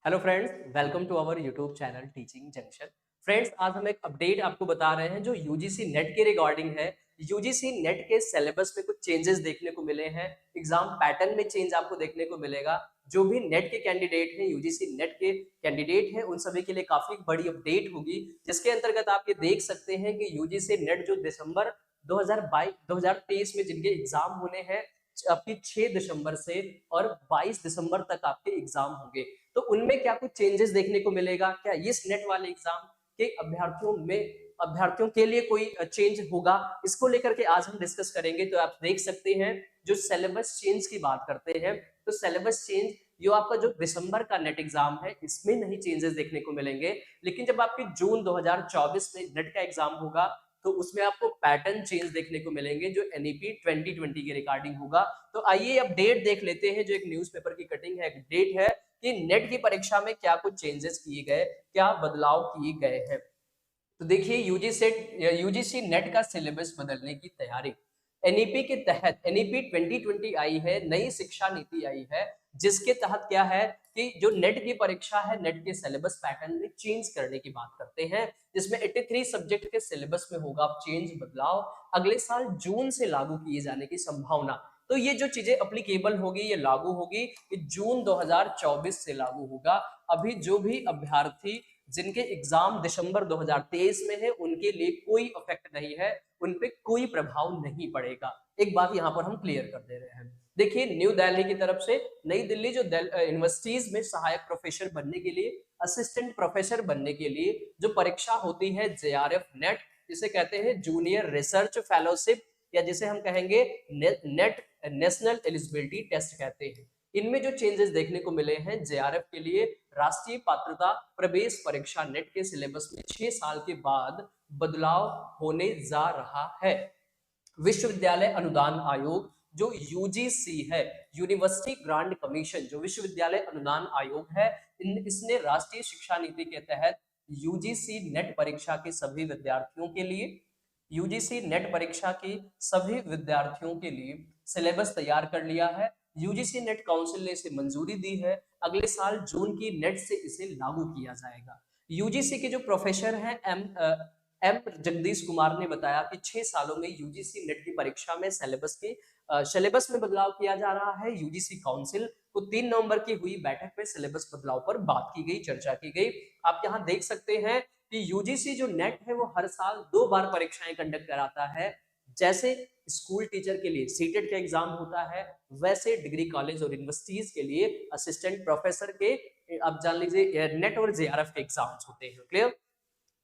Hello friends, welcome to our YouTube channel teaching junction. Friends, आज हम एक update आपको बता रहे हैं जो यूजीसी नेट के रिगार्डिंग है। यूजीसी नेट के सिलेबस में कुछ चेंजेस देखने को मिले हैं। एग्जाम पैटर्न में चेंज आपको देखने को मिलेगा। जो भी नेट के कैंडिडेट हैं, यूजीसी नेट के कैंडिडेट हैं, उन सभी के लिए काफी बड़ी अपडेट होगी, जिसके अंतर्गत आप ये देख सकते हैं कि यूजीसी नेट जो दिसंबर 2022 2023 में जिनके एग्जाम होने हैं, आपकी 6 दिसंबर से और 22 दिसंबर तक आपके एग्जाम होंगे। तो उनमें क्या कुछ चेंजेस देखने को मिलेगा? क्या इस नेट वाले एग्जाम के अभ्यर्थियों के लिए कोई चेंज होगा? इसको लेकर के आज हम डिस्कस करेंगे। तो आप देख सकते हैं, जो सिलेबस चेंज की बात करते हैं, तो सिलेबस चेंज जो आपका जो दिसंबर का नेट एग्जाम है, इसमें नहीं चेंजेस देखने को मिलेंगे। लेकिन जब आपके जून 2024 में नेट का एग्जाम होगा, तो उसमें आपको पैटर्न चेंज देखने को मिलेंगे, जो एनईपी 2020 के रिगार्डिंग होगा। तो आइए अपडेट देख लेते हैं। जो एक न्यूज़पेपर की कटिंग है, एक डेट है कि नेट की परीक्षा में क्या कुछ चेंजेस किए गए, क्या बदलाव किए गए हैं। तो देखिए, यूजीसी नेट का सिलेबस बदलने की तैयारी। एनईपी के तहत एनईपी 2020 आई है, नई शिक्षा नीति आई है, जिसके तहत क्या है कि जो नेट की परीक्षा है, नेट के सिलेबस पैटर्न में चेंज करने की बात करते हैं, जिसमें 83 सब्जेक्ट के सिलेबस में होगा चेंज, बदलाव। अगले साल जून से लागू किए जाने की संभावना। तो ये जो चीजें अप्लीकेबल होगी, ये लागू होगी कि जून 2024 से लागू होगा। अभी जो भी अभ्यर्थी जिनके एग्जाम दिसंबर 2023 में है, उनके लिए कोई इफेक्ट नहीं है, उन पे कोई प्रभाव नहीं पड़ेगा। एक बात यहां पर हम क्लियर कर दे रहे हैं। देखिए, न्यू दिल्ली की तरफ से, नई दिल्ली जो यूनिवर्सिटीज में सहायक प्रोफेसर बनने के लिए, असिस्टेंट प्रोफेसर बनने के लिए जो परीक्षा होती है, जेआरएफ नेट, जिसे कहते हैं जूनियर रिसर्च फेलोशिप, या जिसे हम कहेंगे नेट नेशनल एलिजिबिलिटी टेस्ट कहते हैं। इनमें जो चेंजेस देखने को मिले हैं, जेआरएफ के लिए राष्ट्रीय पात्रता प्रवेश परीक्षा नेट के सिलेबस में 6 साल के बाद बदलाव होने जा रहा है। विश्वविद्यालय अनुदान आयोग जो यूजीसी है, यूनिवर्सिटी ग्रांट कमीशन, जो विश्वविद्यालय अनुदान आयोग है, इसने राष्ट्रीय शिक्षा नीति के तहत यूजीसी नेट परीक्षा के सभी विद्यार्थियों के लिए यूजीसी नेट परीक्षा की सभी विद्यार्थियों के लिए सिलेबस तैयार कर लिया है। यूजीसी नेट काउंसिल ने इसे मंजूरी दी है। अगले साल जून की नेट से इसे लागू किया जाएगा। यूजीसी के जो प्रोफेसर हैं, एम जगदीश कुमार ने बताया कि 6 सालों में यूजीसी नेट की परीक्षा में सिलेबस में बदलाव किया जा रहा है। यूजीसी काउंसिल को 3 नवंबर की हुई बैठक में सिलेबस बदलाव पर बात की गई, चर्चा की गई। आप यहाँ देख सकते हैं कि यूजीसी जो नेट है, वो हर साल 2 बार परीक्षाएं कंडक्ट कराता है। जैसे स्कूल टीचर के लिए सीटेट का एग्जाम होता है, वैसे डिग्री कॉलेज और यूनिवर्सिटीज के लिए असिस्टेंट प्रोफेसर के, आप जान लीजिए, नेट और जेआरएफ के एग्जाम्स होते हैं। क्लियर?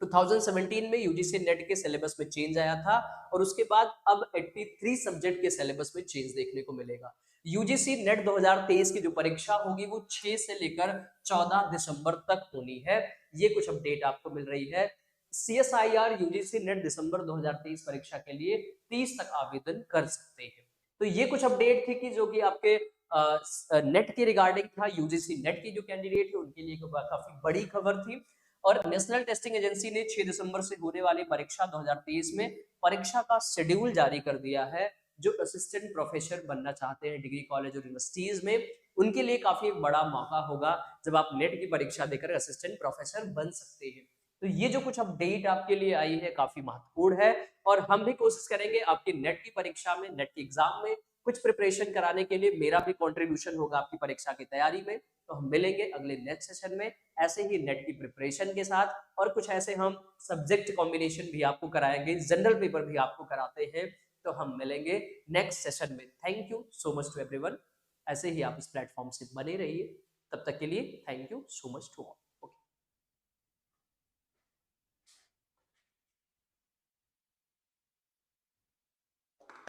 2017 में यूजीसी नेट के सिलेबस में चेंज आया था, और उसके बाद अब 83 सब्जेक्ट के सिलेबस में चेंज देखने को मिलेगा। यूजीसी नेट 2023 की जो परीक्षा होगी, वो 6 से लेकर 14 दिसंबर तक होनी है। ये कुछ अपडेट आपको मिल रही है। सीएसआईआर यूजीसी नेट दिसंबर 2023 परीक्षा के लिए 30 तक आवेदन कर सकते हैं। तो ये कुछ अपडेट थी कि जो कि आपके नेट के रिगार्डिंग था। यूजीसी नेट की जो कैंडिडेट है, उनके लिए काफी बड़ी खबर थी। और नेशनल टेस्टिंग एजेंसी ने 6 दिसंबर से होने वाली परीक्षा 2023 में परीक्षा का शेड्यूल जारी कर दिया है। जो असिस्टेंट प्रोफेसर बनना चाहते हैं डिग्री कॉलेज और यूनिवर्सिटीज में, उनके लिए काफी बड़ा मौका होगा जब आप नेट की परीक्षा देकर असिस्टेंट प्रोफेसर बन सकते हैं। तो ये जो कुछ अपडेट आपके लिए आई है, काफी महत्वपूर्ण है। और हम भी कोशिश करेंगे आपकी नेट की परीक्षा में, नेट के एग्जाम में कुछ प्रिपरेशन कराने के लिए। मेरा भी कंट्रीब्यूशन होगा आपकी परीक्षा की तैयारी में। तो हम मिलेंगे अगले नेक्स्ट सेशन में ऐसे ही नेट की प्रिपरेशन के साथ, और कुछ ऐसे हम सब्जेक्ट कॉम्बिनेशन भी आपको कराएंगे, जनरल पेपर भी आपको कराते हैं। तो हम मिलेंगे नेक्स्ट सेशन में। Thank you so much to everyone. ऐसे ही आप इस प्लेटफॉर्म से बने रहिए। तब तक के लिए thank you so much to all.